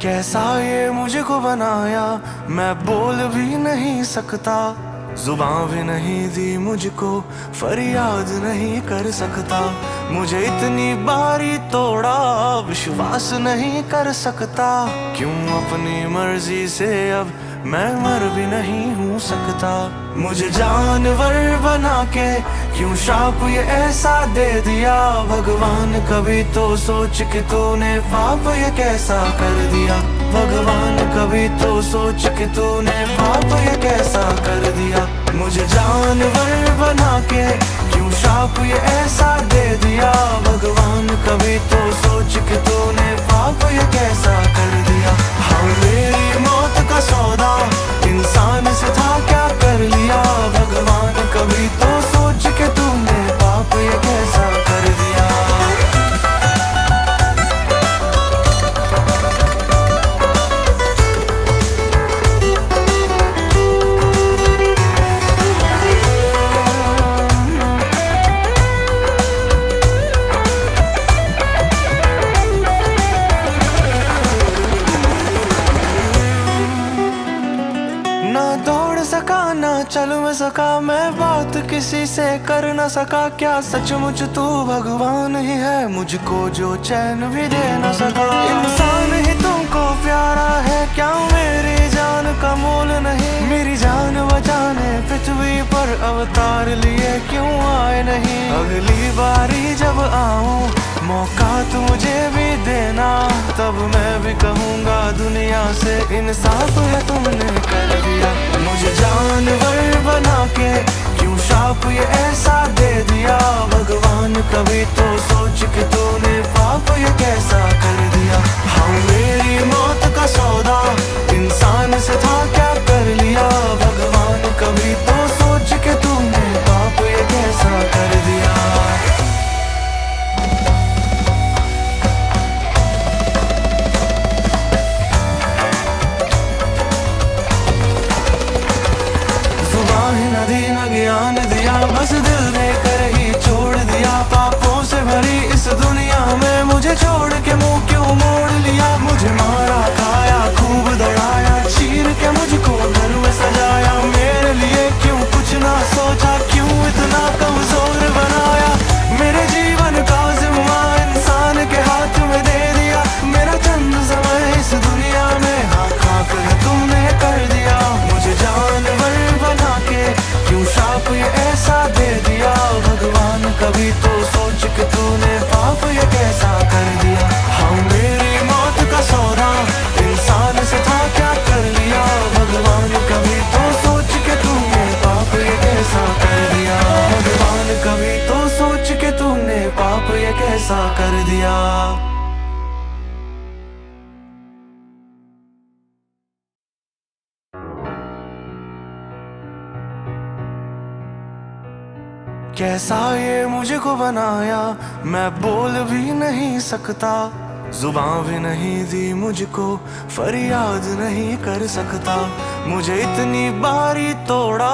कैसा ये मुझको बनाया, मैं बोल भी नहीं सकता। जुबान भी नहीं दी मुझको, फरियाद नहीं कर सकता। मुझे इतनी बारी तोड़ा, विश्वास नहीं कर सकता। क्यों अपनी मर्जी से अब मैं मर भी नहीं हूँ सकता। मुझे जानवर बना के क्यों शाप ये ऐसा दे दिया। भगवान कभी तो सोच के तूने पाप ये कैसा कर दिया। भगवान कभी तो सोच के तूने पाप ये कैसा कर दिया। मुझे जानवर बना के क्यों शाप ये ऐसा दे दिया। भगवान कभी तो सोच के तूने पाप ये कैसा कर दिया। हाँ मेरी मौत का सौदा इंसान से था, क्या कर लिया। भगवान कभी तो सोच के तूने पाप ये कैसा कर दिया। ना दौड़ सका ना चल मैं सका, मैं बात किसी से कर न सका। क्या सचमुच तू भगवान ही है, मुझको जो चैन भी दे न सका। इंसान ही तुमको प्यारा है, क्या मेरी जान का मोल नहीं। मेरी जान बचाने पृथ्वी पर अवतार लिए क्यों आए नहीं। अगली बारी जब आऊं मौका तो मुझे भी देना, तब मैं भी कहूँगा दुनिया से इंसाफ है तुमने कर दिया। मुझे जानवर बना के क्यों शाप ये ऐसा दे दिया। भगवान कभी तो सोच के तूने पाप ये कैसा कर दिया। हाँ मेरी मौत का सौदा इंसान से था, क्या कर लिया। भगवान कभी तो सोच के तूने पाप ये कैसा कर दिया। नदी न ज्ञान दिया, बस दिल ने कर ही छोड़ दिया। पापों से भरी इस दुनिया में मुझे छोड़ के मुंह क्यों मोड़ लिया। मुझे मारा खाया खूब दौड़ाया, चीर के मुझको घर में सजाया। मेरे लिए क्यों कुछ ना सोचा, क्यों इतना कमजोर बनाया। मेरे जीवन का जिम्मा इंसान के हाथ में दे दिया। मेरा चंद समय इस दुनिया में हाथ खाकर तुमने कर दिया। मुझे जानवर बना के क्यों शाप ये ऐसा दे दिया। भगवान कभी तो सोच के तूने पाप ये कैसा कर दिया। हाँ मेरी मौत का सौदा इंसान से था, क्या कर लिया। भगवान कभी तो सोच के तूने पाप ये कैसा कर दिया। भगवान कभी तो सोच के तूने पाप ये कैसा कर दिया। कैसा ये मुझको बनाया, मैं बोल भी नहीं सकता। जुबान भी नहीं दी मुझको, फरियाद नहीं कर सकता। मुझे इतनी बारी तोड़ा,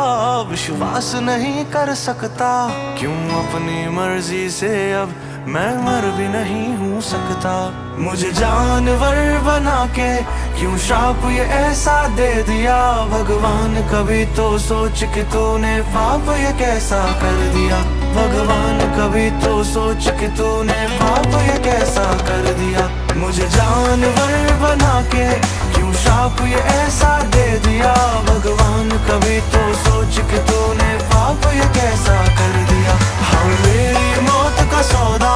विश्वास नहीं कर सकता। क्यों अपनी मर्जी से अब मैं मर भी नहीं हूँ सकता। मुझे जानवर बना के क्यों शाप ये ऐसा दे दिया। भगवान कभी तो सोच के तूने पाप ये कैसा कर दिया। भगवान कभी तो सोच के तूने पाप ये कैसा कर दिया। मुझे जानवर बना के क्यों शाप ये ऐसा दे दिया। भगवान कभी तो सोच के तूने पाप ये कैसा कर दिया। हाँ मेरी मौत का सौदा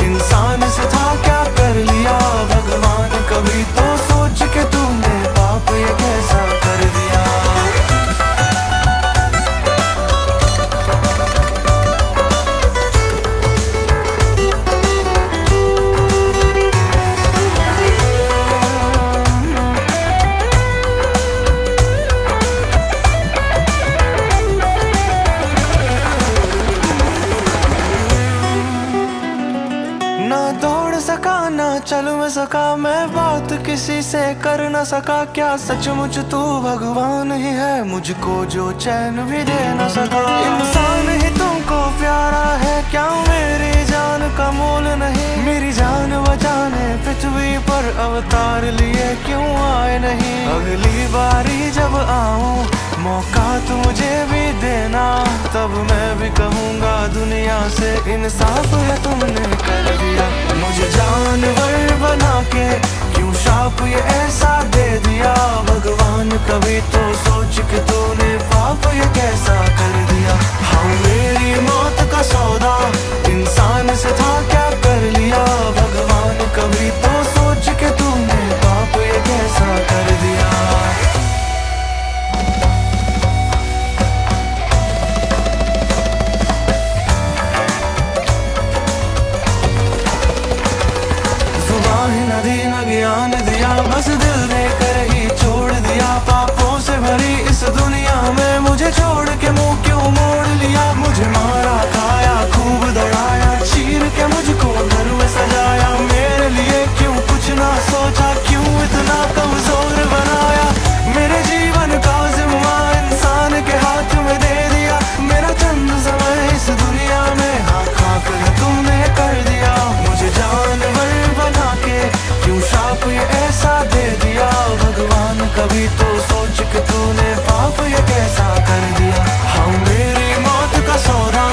इंसान से था, क्या कर लिया। भगवान कभी तो सोच के तूने पाप ये कैसा कर दिया। चल मैं सका, मैं बात किसी से कर न सका। क्या सचमुच तू भगवान ही है, मुझको जो चैन भी दे न सका। इंसान ही तुमको प्यारा है, क्या मेरी जान का मोल नहीं। मेरी जान बचाने पृथ्वी पर पर अवतार लिए क्यों आए नहीं। अगली बारी जब आऊं मौका तू मुझे भी देना, तब मैं भी कहूँगा दुनिया से इंसाफ है तुमने कर दिया। मुझे जानवर बना के क्यों शाप ये ऐसा दे दिया। भगवान कभी तो सोच के तूने पाप ये कैसा कर दिया। हाँ मेरी मौत का सौदा इंसान से था क्या कर लिया। भगवान कभी तो सोच के तूने पाप ये कैसा कर दिया। जुबान ही नदी न ज्ञान दिया, बस दिल ने कर ही छोड़ दिया। पापों से भरी इस दुनिया में मुझे छोड़ के मुंह क्यों मोड़ लिया। मुझे मारा खाया खूब दौड़ाया, चीर के मुझको घर में सजाया। मेरे लिए क्यों कुछ ना सोचा, क्यों इतना कमजोर बनाया। मेरे जीवन का जिम्मा इंसान के हाथ में दे दिया। मेरा चंद समय इस दुनिया में खाक है तुमने कर दिया। मुझे जानवर बना के क्यों शाप ये ऐसा दे दिया। भगवान कभी तो सोच के तूने पाप ये कैसा कर दिया। हाँ मेरी मौत का सौदा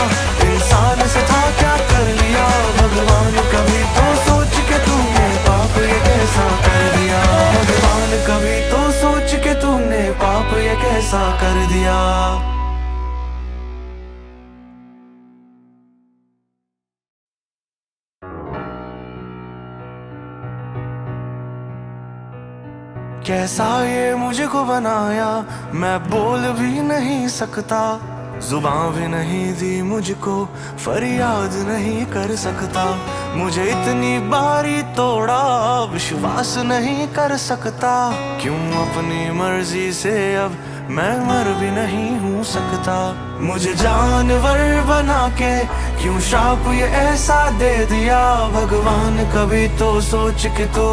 इंसान से था क्या कर लिया। भगवान कभी तो सोच के तूने पाप ये कैसा कर दिया। भगवान कभी तो सोच के तूने पाप ये कैसा कर दिया। कैसा ये मुझको बनाया, मैं बोल भी नहीं सकता। जुबान भी नहीं दी मुझको, फरियाद नहीं कर सकता। मुझे इतनी बारी तोड़ा, विश्वास नहीं कर सकता। क्यों अपनी मर्जी से अब मैं मर भी नहीं हूँ सकता। मुझे जानवर बना के क्यों शाप ये ऐसा दे दिया। भगवान कभी तो सोच के तू